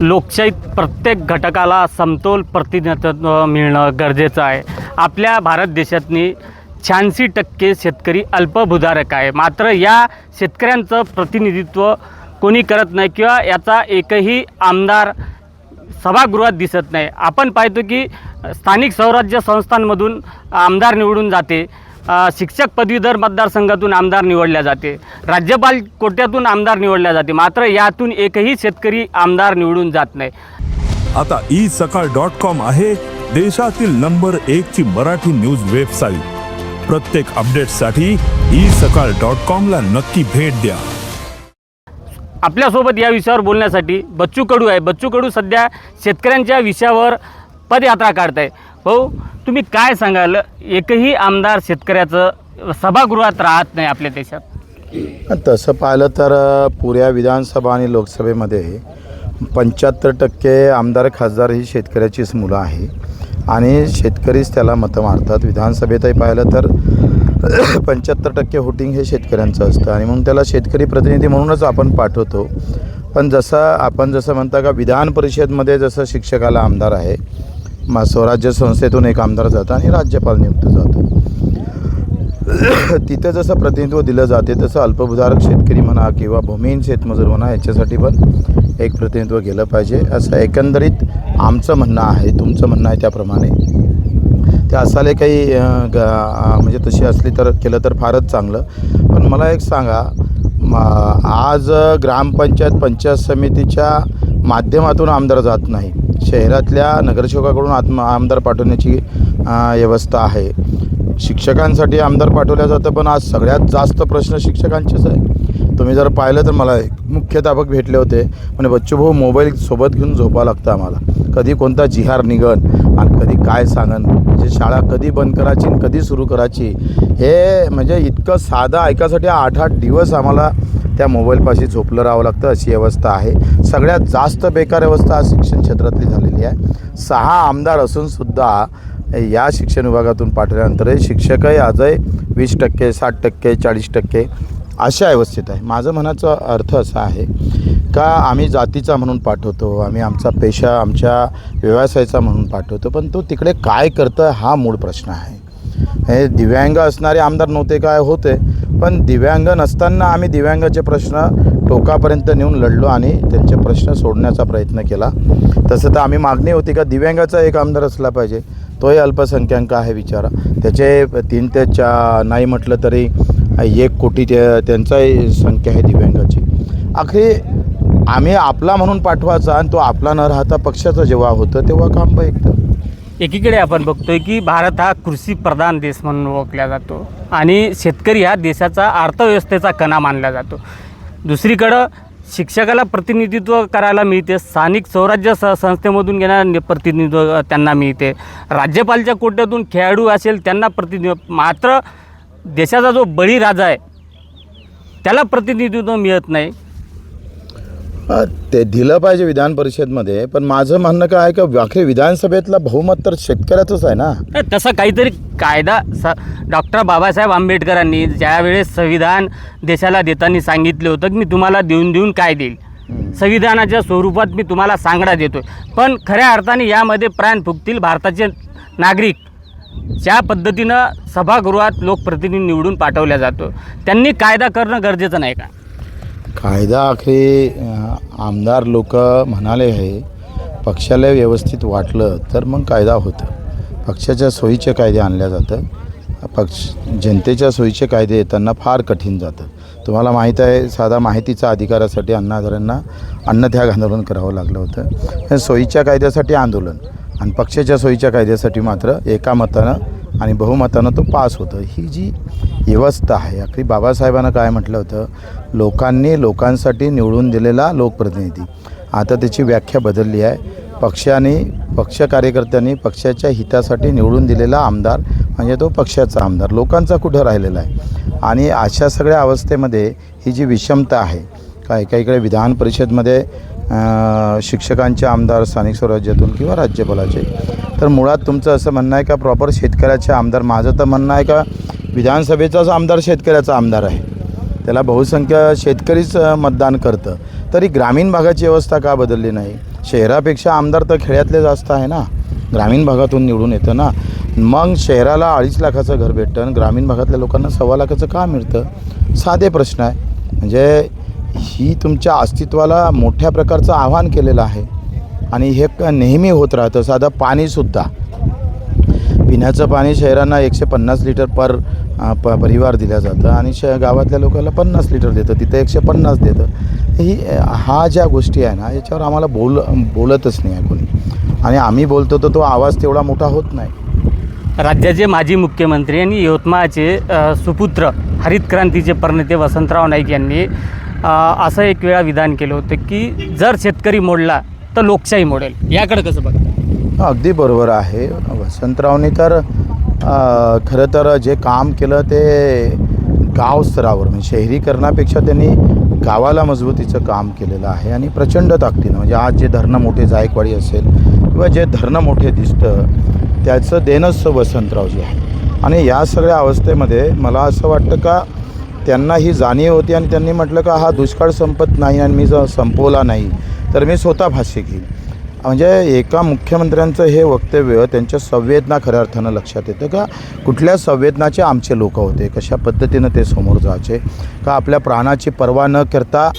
लोकशाहीत प्रत्येक घटकाला समतोल प्रतिनिधित्व मिळणं गरजेचं आहे. आपल्या भारत देशातनी 86% शेतकरी अल्पभूधारक आहे. मात्र या शेतकऱ्यांचं प्रतिनिधित्व कोणी करत नाही किंवा याचा एकही आमदार सभागृहात दिसत नाही. आपण पाहतो की स्थानिक स्वराज्य संस्थांमधून आमदार निवडून जाते, शिक्षक पदवीधर मतदारसंघातून आमदार निवडल्या जाते, राज्यपाल कोट्यातून आमदार निवडल्या जाते. मात्र यातून एकही शेतकरी आमदार निवडून जात नाही. आता isakal.com आहे देशातील नंबर 1 ची मराठी न्यूज वेबसाईट. प्रत्येक अपडेटसाठी isakal.com ला नक्की भेट द्या. आपल्यासोबत या विषयावर बोलण्यासाठी बच्चू कडू आहे. बच्चू कडू सध्या शेतकऱ्यांच्या विषयावर पदयात्रा काढत आहे. भाऊ, तुम्ही काय सांगाल? एकही आमदार शेतकऱ्याचं सभागृहात राहत नाही आपल्या देशात. तसं पाहिलं तर पुऱ्या विधानसभा आणि लोकसभेमध्ये 75% आमदार खासदार ही शेतकऱ्याचीच मुलं आहे आणि शेतकरीच त्याला मतं मारतात. विधानसभेतही पाहिलं तर 75% वोटिंग हे शेतकऱ्यांचं असतं आणि म्हणून त्याला शेतकरी प्रतिनिधी म्हणूनच आपण पाठवतो. पण जसं म्हणता का विधान परिषदमध्ये जसं शिक्षकाला आमदार आहे, स्वराज्य संस्थेतून एक आमदार जातं आणि राज्यपाल नियुक्त जातो. तिथं जसं प्रतिनिधित्व दिलं जाते तसं अल्पभूधारक शेतकरी म्हणा किंवा भूमिहीन शेतमजूर म्हणा याच्यासाठी पण एक प्रतिनिधित्व गेलं पाहिजे असं एकंदरीत आमचं म्हणणं आहे. तुमचं म्हणणं आहे त्याप्रमाणे ते असाले काही म्हणजे तशी असली तर केलं तर फारच चांगलं. पण मला एक सांगा, आज ग्रामपंचायत पंचायत समितीच्या माध्यमातून आमदार जात नाही, शहरातल्या नगरसेवकाकडून आमदार पाठवण्याची व्यवस्था आहे. शिक्षकांसाठी आमदार पाठवल्या जातं, पण आज सगळ्यात जास्त प्रश्न शिक्षकांचेच आहे. तुम्ही जर पाहिलं तर मला एक मुख्याध्यापक भेटले होते, म्हणजे बच्चू भाऊ मोबाईल सोबत घेऊन झोपावं लागतं आम्हाला. कधी कोणता जिहार निघन आणि कधी काय सांगन, म्हणजे शाळा कधी बंद करायची आणि कधी सुरू करायची हे म्हणजे इतकं साधं ऐकासाठी 8-8 दिवस आम्हाला त्या मोबाईलपाशी झोपलं राहावं लागतं अशी व्यवस्था आहे. सगळ्यात जास्त बेकार व्यवस्था आज शिक्षण क्षेत्रातली झालेली आहे. 6 आमदार असूनसुद्धा या शिक्षण विभागातून पाठवल्यानंतर शिक्षकही आजही 20%, 60%, 40% अशा अवस्थेत आहे. माझं म्हणायचा अर्थ असा आहे का आम्ही जातीचा म्हणून पाठवतो, आम्ही आमचा पेशा आमच्या व्यवसायाचा म्हणून पाठवतो, पण तो तिकडे काय करतं हा मूळ प्रश्न आहे. हे दिव्यांग असणारे आमदार नव्हते काय होते, पण दिव्यांग नसताना आम्ही दिव्यांगाचे प्रश्न टोकापर्यंत नेऊन लढलो आणि त्यांचे प्रश्न सोडण्याचा प्रयत्न केला. तसं तर आम्ही मागणी होती का दिव्यांगाचा एक आमदार असला पाहिजे, तोही अल्पसंख्याक आहे विचारा. त्याचे 3 ते 4 नाही म्हटलं तरी 1 कोटी त्यांचाही संख्या आहे दिव्यांगाची. आखरी आम्ही आपला म्हणून पाठवायचा आणि तो आपला न राहता पक्षाचं जेव्हा होतं तेव्हा काम बघतं. एकीकडे आपण बघतोय की भारत हा कृषीप्रधान देश म्हणून ओळखला जातो आणि शेतकरी हा देशाचा अर्थव्यवस्थेचा कणा मानला जातो. दुसरीकडं शिक्षकाला प्रतिनिधित्व करायला मिळते, स्थानिक स्वराज्य संस्थेमधून घेणारं प्रतिनिधित्व त्यांना मिळते, राज्यपालच्या कोट्यातून खेळाडू असेल त्यांना प्रतिनिधित्व. मात्र देशाचा जो बळीराजा आहे त्याला प्रतिनिधित्व मिळत नाही. ते दिलं पाहिजे विधान परिषदमध्ये, पण माझं म्हणणं काय आहे का आखरी विधानसभेतला बहुमत तर शेतकऱ्याचंच आहे ना. तसं काहीतरी कायदा डॉक्टर बाबासाहेब आंबेडकरांनी ज्यावेळेस संविधान देशाला देताना सांगितलं होतं की मी तुम्हाला देऊन काय देईल, संविधानाच्या स्वरूपात मी तुम्हाला सांगडा देतोय. पण खऱ्या अर्थाने यामध्ये प्राण फुकतील भारताचे नागरिक. ज्या पद्धतीनं सभागृहात लोकप्रतिनिधी निवडून पाठवल्या जातो, त्यांनी कायदा करणं गरजेचं नाही का? कायदा आखरी आमदार लोक म्हणाले आहे, पक्षाला व्यवस्थित वाटलं तर मग कायदा होतं. पक्षाच्या सोयीचे कायदे आणल्या जातं, जनतेच्या सोयीचे कायदे येताना फार कठीण जातं. तुम्हाला माहीत आहे, साधा माहितीच्या अधिकारासाठी अण्णा हजारेंना अन्नत्याग आंदोलन करावं लागलं होतं. सोयीच्या कायद्यासाठी आंदोलन आणि पक्षाच्या सोयीच्या कायद्यासाठी मात्र एका मतानं आणि बहुमतानं तो पास होतं. ही जी व्यवस्था आहे, आखरी बाबासाहेबांना काय म्हटलं होतं, लोकांनी लोकांसाठी निवडून दिलेला लोकप्रतिनिधी. आता त्याची व्याख्या बदलली आहे. पक्ष कार्यकर्त्यांनी पक्षाच्या हितासाठी निवडून दिलेला आमदार म्हणजे तो पक्षाचा आमदार, लोकांचा कुठं राहिलेला आहे. आणि अशा सगळ्या अवस्थेमध्ये ही जी विषमता आहे का, एकाकडे विधान परिषदमध्ये शिक्षकांचे आमदार स्थानिक स्वराज्यातून किंवा राज्यपालाचे, तर मुळात तुमचं असं म्हणणं आहे का प्रॉपर शेतकऱ्याचे आमदार. माझं तर म्हणणं आहे का विधानसभेचाच आमदार शेतकऱ्याचा आमदार आहे, त्याला बहुसंख्य शेतकरीच मतदान करतं. तरी ग्रामीण भागाची व्यवस्था का बदलली नाही? शहरापेक्षा आमदार तर खेड्यातले जास्त आहे ना, ग्रामीण भागातून निवडून येतं ना. मग शहराला 2.5 लाखाचं घर भेटतं आणि ग्रामीण भागातल्या लोकांना 1.25 लाखाचं का मिळतं? साधे प्रश्न आहे. म्हणजे ही तुमच्या अस्तित्वाला मोठ्या प्रकारचं आव्हान केलेलं आहे आणि हे नेहमी होत राहतं. साधं पाणीसुद्धा, पिण्याचं पाणी शहरांना 150 लिटर परिवार दिलं जातं आणि गावातल्या लोकांना 50 लिटर देतं, तिथं 150 देतं. हा ज्या गोष्टी आहे ना, याच्यावर आम्हाला बोलतच नाही आहे कोणी, आणि आम्ही बोलतो तर तो आवाज तेवढा मोठा होत नाही. राज्याचे माजी मुख्यमंत्री आणि यवतमाळचे सुपुत्र हरित क्रांतीचे प्रणेते वसंतराव नाईक यांनी असं एक वेळा विधान केलं होतं की जर शेतकरी मोडला तर लोकशाही मोडेल. याकडे कसं बघता? अगदी बरोबर आहे. वसंतरावनी तर खरं तर जे काम केलं ते गाव स्तरावर, म्हणजे शहरीकरणापेक्षा त्यांनी गावाला मजबूतीचं काम केलेलं आहे आणि प्रचंड ताकदीनं. म्हणजे आज जे धरणं मोठे, जायकवाडी असेल किंवा जे धरणं मोठे दिसतं त्याचं देणंच वसंतरावजी आहे. आणि या सगळ्या अवस्थेमध्ये मला असं वाटतं का त्यांना ही जाणीव होती आणि त्यांनी म्हटलं का हा दुष्काळ संपत नाही आणि मी जर संपवला नाही तर मी स्वतः भाष्य घेईन. म्हणजे एका मुख्यमंत्र्यांचं हे वक्तव्य त्यांच्या संवेदना खऱ्या अर्थानं लक्षात येतं का कुठल्या संवेदनाचे आमचे लोक होते, कशा पद्धतीनं ते समोर जायचे, का आपल्या प्राणाची पर्वा न करता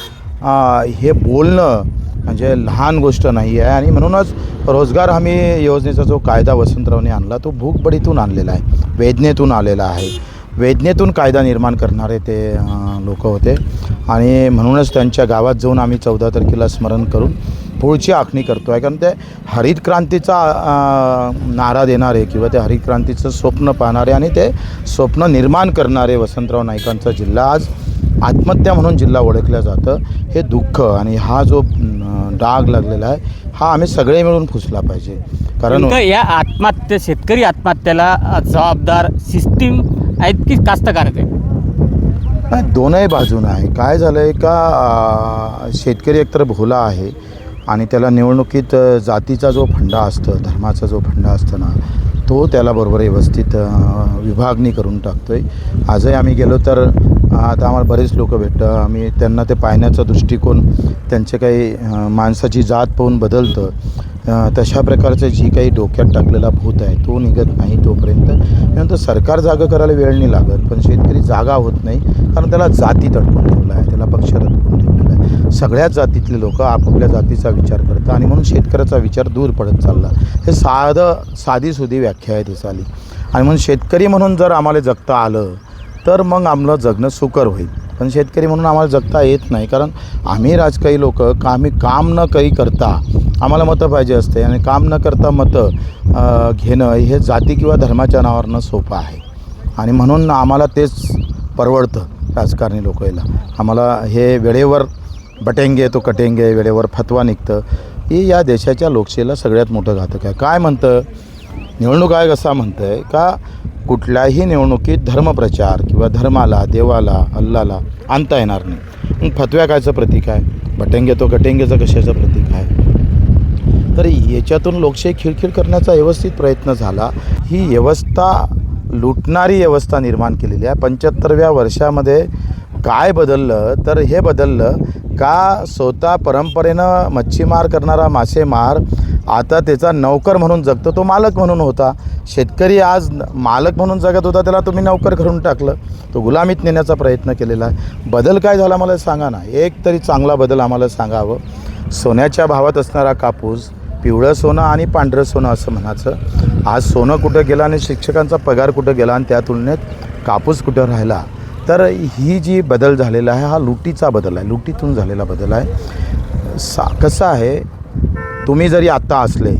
हे बोलणं म्हणजे लहान गोष्ट नाही आहे. आणि म्हणूनच रोजगार हमी योजनेचा जो कायदा वसंतरावने आणला तो भूकबडीतून आणलेला आहे, वेदनेतून आलेला आहे. वेदनेतून कायदा निर्माण करणारे ते लोक होते आणि म्हणूनच त्यांच्या गावात जाऊन आम्ही 14 तारखेला स्मरण करून पुढची आखणी करतो आहे. कारण ते हरित क्रांतीचा नारा देणारे किंवा ते हरित क्रांतीचं स्वप्न पाहणारे आणि ते स्वप्न निर्माण करणारे वसंतराव नाईकांचा जिल्हा आज आत्महत्या म्हणून जिल्हा ओळखला जातं. हे दुःख आणि हा जो डाग लागलेला आहे हा आम्ही सगळे मिळून पुसला पाहिजे. कारण या शेतकरी आत्महत्याला जबाबदार सिस्टीम आहेत की कास्तकार आहेत? दोनही बाजूनं आहे. काय झालं आहे का शेतकरी एकतर भोला आहे आणि त्याला निवडणुकीत जातीचा जो फंडा असतो, धर्माचा जो फंडा असतो ना, तो त्याला बरोबर व्यवस्थित विभागणी करून टाकतो आहे. आजही आम्ही गेलो तर आता आम्हाला बरेच लोक भेटतं, आम्ही त्यांना ते पाहण्याचा दृष्टिकोन त्यांचे काही माणसाची जात पाहून बदलतं. तशा प्रकारचं जी काही डोक्यात टाकलेला भूत आहे तो निघत नाही तोपर्यंत नंतर सरकार जागा करायला वेळ नाही लागत. पण शेतकरी जागा होत नाही कारण त्याला जातीत अडकून ठेवला आहे, त्याला पक्षात अडकून ठेवलेला आहे. सगळ्याच जातीतले लोक आपापल्या जातीचा विचार करतात आणि म्हणून शेतकऱ्याचा विचार दूर पडत चालला. हे साधीसुधी व्याख्या आहे ती चाली. आणि म्हणून शेतकरी म्हणून जर आम्हाला जगता आलं तर मग आम्हाला जगणं सुकर होईल. पण शेतकरी म्हणून आम्हाला जगता येत नाही कारण आम्ही राजकीय लोक आम्ही काम न काही करता आम्हाला मतं पाहिजे असते आणि काम न करता मतं घेणं हे जाती किंवा धर्माच्या नावावरनं सोपं आहे. आणि म्हणून आम्हाला तेच परवडतं राजकारणी लोकांना. आम्हाला हे वेळेवर बटेंगे तो कटेंगे, वेळेवर फतवा निघतं, ही या देशाच्या लोकशाहीला सगळ्यात मोठं घातक आहे. काय म्हणतं निवडणूक आयोग असा म्हणतं आहे का कुठल्याही निवडणुकीत धर्मप्रचार किंवा धर्माला, देवाला, अल्लाला आणता येणार नाही. मग फतव्या कायचं प्रतीक आहे, बटेंगे तो कटेंगेचं कशाचं प्रतीक आहे? तर याच्यातून लोकशाही खिळखिळ करण्याचा व्यवस्थित प्रयत्न झाला. ही व्यवस्था लुटणारी व्यवस्था निर्माण केलेली आहे. 75व्या वर्षामध्ये काय बदललं तर हे बदललं का स्वतः परंपरेनं मच्छीमार करणारा मासेमार आता त्याचा नौकर म्हणून जगतो, तो मालक म्हणून होता. शेतकरी आज मालक म्हणून जगत होता, त्याला तुम्ही नौकर करून टाकलं, तो गुलामीत नेण्याचा प्रयत्न केलेला आहे. बदल काय झाला मला सांगा ना, एक तरी चांगला बदल आम्हाला सांगावं. सोन्याच्या भावात असणारा कापूस, पिवळं सोनं आणि पांढरं सोनं असं म्हणायचं. आज सोनं कुठं गेलं आणि शिक्षकांचा पगार कुठं गेला आणि त्या तुलनेत कापूस कुठं राहिला. तर ही जी बदल झालेला आहे हा लुटीचा बदल आहे, लुटीतून झालेला बदल आहे. कसं आहे, तुम्ही जरी आत्ता असले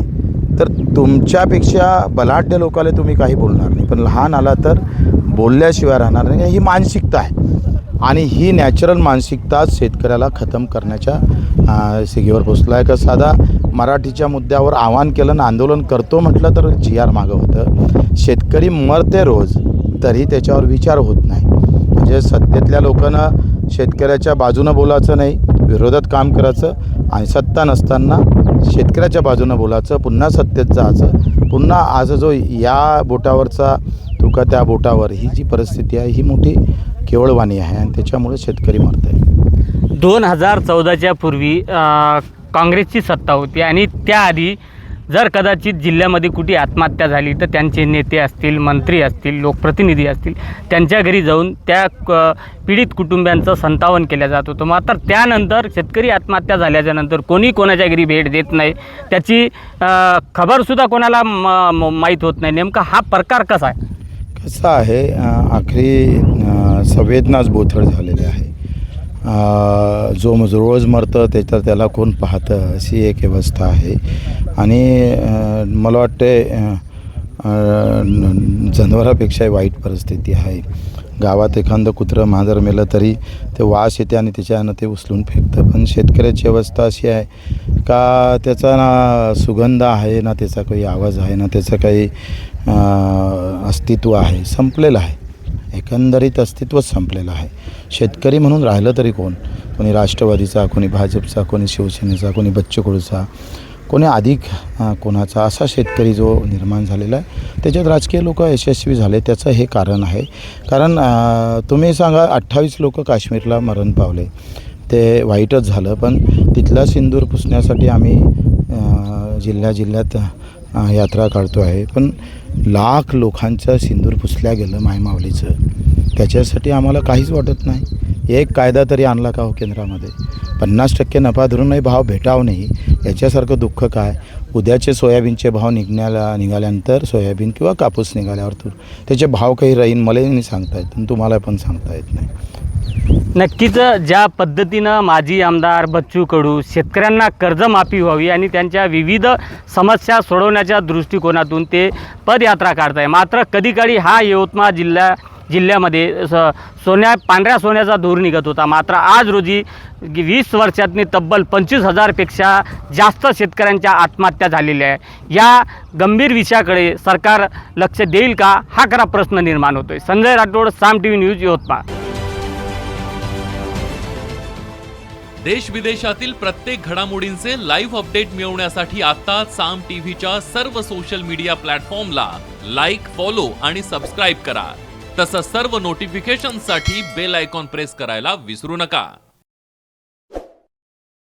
तर तुमच्यापेक्षा बलाढ्य लोकाला तुम्ही काही बोलणार नाही, पण लहान आला तर बोलल्याशिवाय राहणार नाही. ही मानसिकता आहे आणि ही नॅचरल मानसिकता शेतकऱ्याला खतम करण्याच्या सिगेवर पोचला आहे. का साधा मराठीच्या मुद्द्यावर आव्हान केलं आणि आंदोलन करतो म्हटलं तर GR मागं होतं. शेतकरी मरते रोज तरी त्याच्यावर विचार होत नाही. म्हणजे सत्तेतल्या लोकांना शेतकऱ्याच्या बाजूनं बोलायचं नाही, विरोधात काम करायचं आणि सत्ता नसताना शेतकऱ्याच्या बाजूनं बोलायचं, पुन्हा सत्तेत जायचं, पुन्हा आज जो या बोटावरचा तुका त्या बोटावर, ही जी परिस्थिती आहे ही मोठी केवळवाणी आहे आणि त्याच्यामुळे शेतकरी मरत आहे. 2014च्या पूर्वी काँग्रेसची सत्ता होती आणि त्याआधी जर कदाचित जिल्ह्यामध्ये कुठे आत्महत्या झाली तर त्यांचे नेते असतील, मंत्री असतील, लोकप्रतिनिधी असतील, त्यांच्या घरी जाऊन त्या पीडित कुटुंबियांचं संतावन केलं जात होतं. मात्र त्यानंतर शेतकरी आत्महत्या झाल्याच्या नंतर कोणी कोणाच्या घरी भेट देत नाही, त्याची खबरसुद्धा कोणाला माहीत होत नाही. नेमका हा प्रकार कसा आहे? कसं आहे, आखरी संवेदनाच बोथड झालेले आहे. जो रोज मरतं त्याला कोण पाहतं अशी एक अवस्था आहे. आणि मला वाटते जनावरापेक्षा वाईट परिस्थिती आहे. गावात एखादं कुत्रं मांजर मेलं तरी ते वास येते आणि त्याच्यानं ते उचलून फेकतं. पण शेतकऱ्याची अवस्था अशी आहे का त्याचा ना सुगंध आहे, ना त्याचा काही आवाज आहे, ना त्याचं काही अस्तित्व आहे. संपलेलं आहे, एकंदरीत अस्तित्वच संपलेलं आहे. शेतकरी म्हणून राहिलं तरी कोणी राष्ट्रवादीचा, कोणी भाजपचा, कोणी शिवसेनेचा, कोणी बच्चू कडूचा, कोणी अधिक कोणाचा, असा शेतकरी जो निर्माण झालेला आहे. त्याच्यात राजकीय लोक यशस्वी झाले. त्याचं हे कारण आहे. कारण तुम्ही सांगा 28 लोक काश्मीरला मरण पावले, ते वाईटच झालं. पण तिथला सिंदूर पुसण्यासाठी आम्ही जिल्ह्यात यात्रा काढतो आहे. पण लाख लोकांचं सिंदूर पुसल्या गेलं मायमावलीचं. त्याच्यासाठी आम्हाला काहीच वाटत नाही. एक कायदा तरी आणला का हो केंद्रामध्ये? 50% नफा धरूनही भाव भेटाव नाही, याच्यासारखं दुःख काय? उद्याचे सोयाबीनचे भाव निघाल्यानंतर सोयाबीन किंवा कापूस निघाल्यावर त्याचे भाव काही राहीन मला नाही सांगता येत आणि तुम्हाला पण सांगता येत नाही. नक्कीच ज्या पद्धतीनं माजी आमदार बच्चू कडू शेतकऱ्यांना कर्जमाफी व्हावी आणि त्यांच्या विविध समस्या सोडवण्याच्या दृष्टिकोनातून ते पदयात्रा काढत आहे. मात्र कधीकाळी हा यवतमाळ जिल्ह्यामध्ये पांढऱ्या सोन्याचा धूर निघत होता. मात्र आज रोजी 20 वर्षातनी तब्बल 25,000पेक्षा जास्त शेतकऱ्यांच्या आत्महत्या झालेल्या आहे. या गंभीर विषयाकडे सरकार लक्ष देईल का, हा खरा प्रश्न निर्माण होतोय. संजय राठोड, साम टीव्ही न्यूज, यवतमाळ. देश विदेशातील प्रत्येक घडामोडींचे लाईव्ह अपडेट मिळवण्यासाठी आता साम टीव्हीच्या सर्व सोशल मीडिया प्लॅटफॉर्मला लाईक, फॉलो आणि सबस्क्राईब करा. तसंच सर्व नोटिफिकेशनसाठी बेल आयकॉन प्रेस करायला विसरू नका.